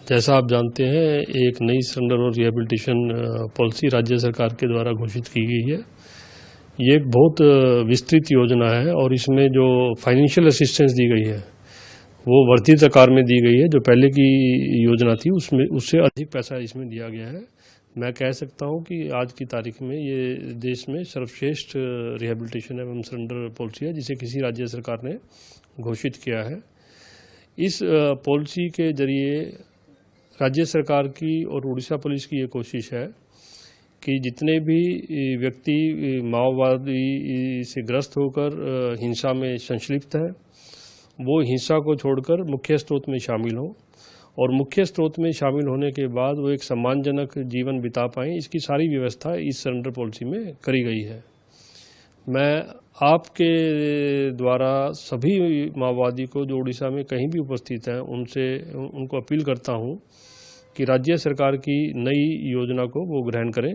जैसा आप जानते हैं, एक नई सरेंडर और रिहेबिलिटेशन पॉलिसी राज्य सरकार के द्वारा घोषित की गई है। ये एक बहुत विस्तृत योजना है और इसमें जो फाइनेंशियल असिस्टेंस दी गई है वो वर्धित आकार में दी गई है। जो पहले की योजना थी उसमें उससे अधिक पैसा इसमें दिया गया है। मैं कह सकता हूं कि आज की तारीख में ये देश में सर्वश्रेष्ठ रिहेबिलिटेशन एवं सरेंडर पॉलिसी है जिसे किसी राज्य सरकार ने घोषित किया है। इस पॉलिसी के जरिए राज्य सरकार की और उड़ीसा पुलिस की ये कोशिश है कि जितने भी व्यक्ति माओवादी से ग्रस्त होकर हिंसा में संश्लिप्त है वो हिंसा को छोड़कर मुख्य स्रोत में शामिल हों और मुख्य स्रोत में शामिल होने के बाद वो एक सम्मानजनक जीवन बिता पाएँ, इसकी सारी व्यवस्था इस सरेंडर पॉलिसी में करी गई है। मैं आपके द्वारा सभी माओवादी को जो उड़ीसा में कहीं भी उपस्थित हैं उनको अपील करता हूं कि राज्य सरकार की नई योजना को वो ग्रहण करें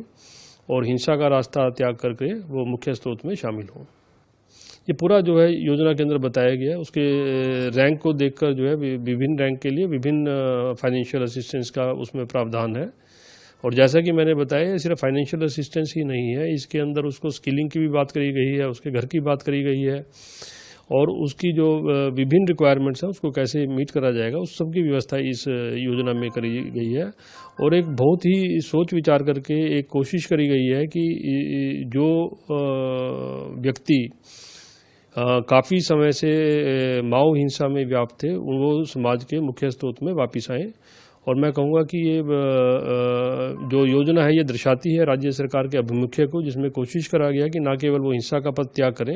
और हिंसा का रास्ता त्याग करके वो मुख्य स्रोत में शामिल हों। ये पूरा जो है योजना के अंदर बताया गया है। उसके रैंक को देखकर जो है विभिन्न रैंक के लिए विभिन्न फाइनेंशियल असिस्टेंस का उसमें प्रावधान है। और जैसा कि मैंने बताया, सिर्फ फाइनेंशियल असिस्टेंस ही नहीं है, इसके अंदर उसको स्किलिंग की भी बात करी गई है, उसके घर की बात करी गई है और उसकी जो विभिन्न रिक्वायरमेंट्स हैं उसको कैसे मीट करा जाएगा उस सब की व्यवस्था इस योजना में करी गई है। और एक बहुत ही सोच विचार करके एक कोशिश करी गई है कि जो व्यक्ति काफ़ी समय से माओ हिंसा में व्याप्त थे वो समाज के मुख्य स्रोत में वापस आएँ। और मैं कहूँगा कि ये जो योजना है ये दर्शाती है राज्य सरकार के अभिमुख्य को, जिसमें कोशिश करा गया कि न केवल वो हिंसा का पथ त्याग करें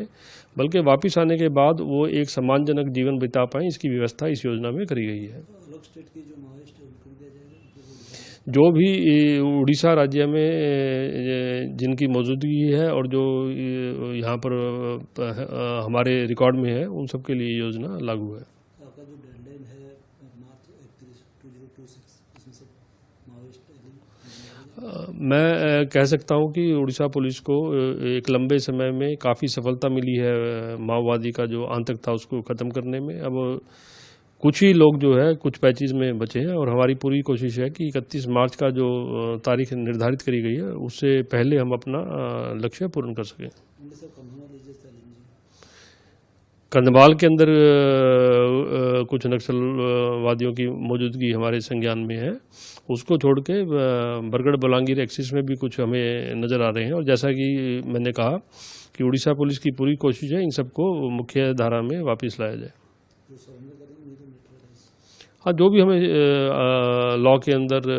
बल्कि वापस आने के बाद वो एक सम्मानजनक जीवन बिता पाएँ, इसकी व्यवस्था इस योजना में करी गई है। जो भी उड़ीसा राज्य में जिनकी मौजूदगी है और जो यहाँ पर हमारे रिकॉर्ड में है उन सब के लिए योजना लागू है। मैं कह सकता हूं कि उड़ीसा पुलिस को एक लंबे समय में काफ़ी सफलता मिली है माओवादी का जो आतंक था उसको ख़त्म करने में। अब कुछ ही लोग जो है कुछ पैचेज में बचे हैं और हमारी पूरी कोशिश है कि 31 मार्च का जो तारीख निर्धारित करी गई है उससे पहले हम अपना लक्ष्य पूर्ण कर सकें। कंधमाल के अंदर कुछ नक्सलवादियों की मौजूदगी हमारे संज्ञान में है, उसको छोड़ के बरगढ़ बलांगीर एक्सिस में भी कुछ हमें नज़र आ रहे हैं। और जैसा कि मैंने कहा कि उड़ीसा पुलिस की पूरी कोशिश है इन सबको मुख्य धारा में वापस लाया जाए। हाँ, जो भी हमें लॉ के अंदर